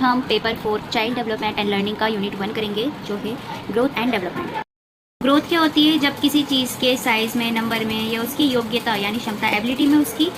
हम paper 4 child development and learning का unit 1 करेंगे, जो है ग्रोथ एंड डेवलपमेंट। ग्रोथ क्या होती है? जब किसी चीज़ के साइज़ में, नंबर में या उसकी योग्यता यानी क्षमता, एबिलिटी में उसकी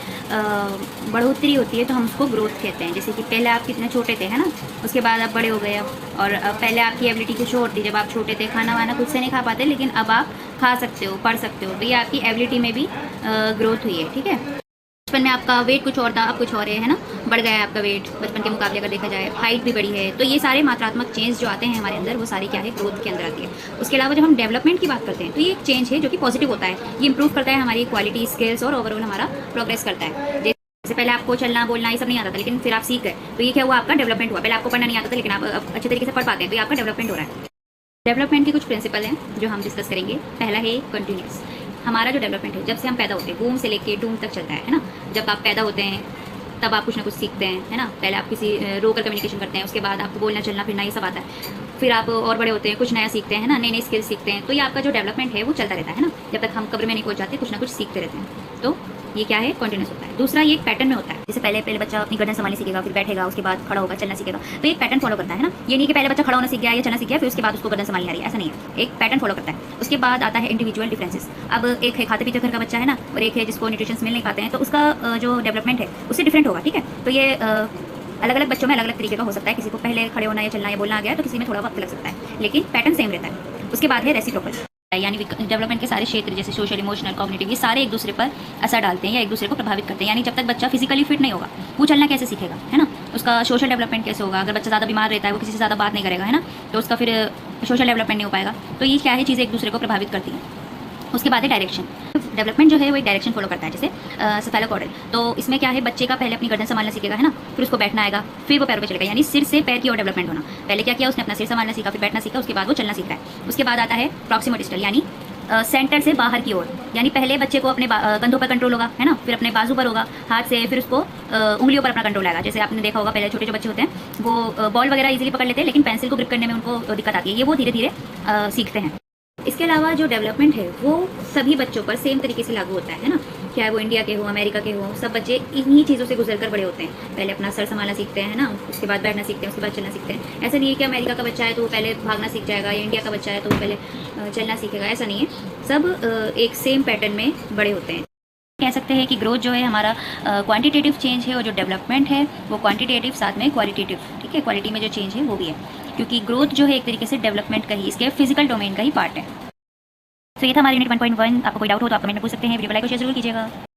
बढ़ोतरी होती है, तो हम उसको ग्रोथ कहते हैं। जैसे कि पहले आप कितने छोटे थे, है ना, उसके बाद आप बड़े हो गए और पहले आपकी एबिलिटी कुछ और थी। जब आप छोटे थे खाना वाना खुद से नहीं खा पाते, लेकिन अब आप खा सकते हो, पढ़ सकते हो, तो ये आपकी एबिलिटी में भी ग्रोथ हुई है। ठीक है। बचपन में आपका वेट कुछ और था, अब कुछ और है ना, बढ़ गया है आपका वेट बचपन के मुकाबले अगर देखा जाए, हाइट भी बढ़ी है। तो ये सारे मात्रात्मक चेंज जो आते हैं हमारे अंदर, वो सारे क्या है, ग्रोथ के अंदर आती है। उसके अलावा जब हम डेवलपमेंट की बात करते हैं, तो ये एक चेंज है जो कि पॉजिटिव होता है। ये इंप्रूव करता है हमारी क्वालिटी, स्किल्स और ओवरऑल हमारा प्रोग्रेस करता है। जैसे पहले आपको चलना बोलना ये सब नहीं आता था, लेकिन फिर आप सीख गए, तो ये क्या हुआ, आपका डेवलपमेंट हुआ। पहले आपको पढ़ना नहीं आता था, लेकिन आप अच्छे तरीके से पढ़ पाते हैं, तो ये आपका डेवलपमेंट हो रहा है। डेवलपमेंट के कुछ प्रिंसिपल हैं जो हम डिस्कस करेंगे। पहला है कंटिन्यूस। हमारा जो डेवलपमेंट है, जब से हम पैदा होते हैं, वूम से लेके डूम तक चलता है ना। जब आप पैदा होते हैं तब आप कुछ ना कुछ सीखते हैं, है ना। पहले आप किसी रोकर कम्युनिकेशन करते हैं, उसके बाद आपको बोलना चलना फिरना ये सब आता है। फिर आप और बड़े होते हैं, कुछ नया सीखते हैं, है ना, नई नई स्किल्स सीखते हैं। तो ये आपका जो डेवलपमेंट है वो चलता रहता है ना। जब तक हम कब्र में नहीं पहुंच जाते, कुछ ना कुछ सीखते रहते हैं। तो ये क्या है, कॉन्टिन्यूस होता है। दूसरा, ये एक पैटर्न में होता है। जैसे पहले बच्चा अपनी गर्दन संभालने सीखेगा, फिर बैठेगा, उसके बाद खड़ा होगा, चलना सीखेगा, तो एक पैटर्न फॉलो करता है ना। ये नहीं कि पहले बच्चा खड़ा होना सीख गया या चलना सीख गया, फिर उसके बाद उसको गर्दन संभालनी आ रही है, ऐसा नहीं है। एक पैटर्न फॉलो करता है। उसके बाद आता है इंडिविजुअल डिफरेंसेस। अब एक है खाते पीते घर का बच्चा, है ना, और एक है जिसको न्यूट्रिशन मिल नहीं पाते हैं, तो उसका जो डेवलपमेंट है उससे डिफरेंट होगा। ठीक है। तो ये अलग अलग बच्चों में अलग अलग तरीके का हो सकता है। किसी को पहले खड़े होना या चलना या बोलना आ गया, तो किसी में थोड़ा वक्त लग सकता है, लेकिन पैटर्न सेम रहता है। उसके बाद है रेसिप्रोकल, यानी डेवलपमेंट के सारे क्षेत्र जैसे सोशल, इमोशनल, कॉग्निटिव, ये सारे एक दूसरे पर असर डालते हैं या एक दूसरे को प्रभावित करते हैं। यानी जब तक बच्चा फिजिकली फिट नहीं होगा, वो चलना कैसे सीखेगा, है ना। उसका सोशल डेवलपमेंट कैसे होगा? अगर बच्चा ज़्यादा बीमार रहता है, वो किसी से ज़्यादा बात नहीं करेगा, है ना, तो उसका फिर सोशल डेवलपमेंट नहीं हो पाएगा। तो ये क्या है, चीज़ें एक दूसरे को प्रभावित करती हैं। उसके बाद है डायरेक्शन। डेवलपमेंट जो है वो एक डायरेक्शन फॉलो करता है, जैसे सेफेलोकॉर्डल। तो इसमें क्या है, बच्चे का पहले अपनी गर्दन संभालना सीखेगा, है ना, फिर उसको बैठना आएगा, फिर वो पैरों पे चलेगा, यानी सिर से पैर की ओर डेवलपमेंट होना। पहले क्या किया उसने, अपना सिर संभालना सीखा, फिर बैठना सीखा, उसके बाद वो चलना सीख रहा है। उसके बाद आता है प्रॉक्सिमल डिस्टल, यानी सेंटर से बाहर की ओर। यानी पहले बच्चे को अपने कंधों पर कंट्रोल होगा, है ना, फिर अपने बाजू पर होगा, हाथ से, फिर उसको उंगलियों पर अपना कंट्रोल आएगा। जैसे आपने देखा होगा, पहले छोटे जो बच्चे होते हैं वो बॉल वगैरह इजीली पकड़ लेते हैं, लेकिन पेंसिल को ग्रिप करने में उनको दिक्कत आती है। ये वो धीरे धीरे सीखते हैं। इसके अलावा जो डेवलपमेंट है वो सभी बच्चों पर सेम तरीके से लागू होता है ना, चाहे वो इंडिया के हो, अमेरिका के हो, सब बच्चे इन्हीं चीज़ों से गुजर कर बड़े होते हैं। पहले अपना सर संभालना सीखते हैं, है ना, उसके बाद बैठना सीखते हैं, उसके बाद चलना सीखते हैं। ऐसा नहीं है कि अमेरिका का बच्चा है तो वो पहले भागना सीख जाएगा, या इंडिया का बच्चा है तो वो पहले चलना सीखेगा, ऐसा नहीं है। सब एक सेम पैटर्न में बड़े होते हैं। कह सकते हैं कि ग्रोथ जो है हमारा क्वांटिटेटिव चेंज है, और जो डेवलपमेंट है वो क्वांटिटेटिव साथ में क्वालिटेटिव। ठीक है, क्वालिटी में जो चेंज है वो भी है, क्योंकि ग्रोथ जो है एक तरीके से डेवलपमेंट का ही, इसके फिजिकल डोमेन का ही पार्ट है। तो ये था हमारा यूनिट 1.1। आपको कोई डाउट हो तो आप कमेंट में पूछ सकते हैं। वीडियो को लाइक और शेयर जरूर कीजिएगा।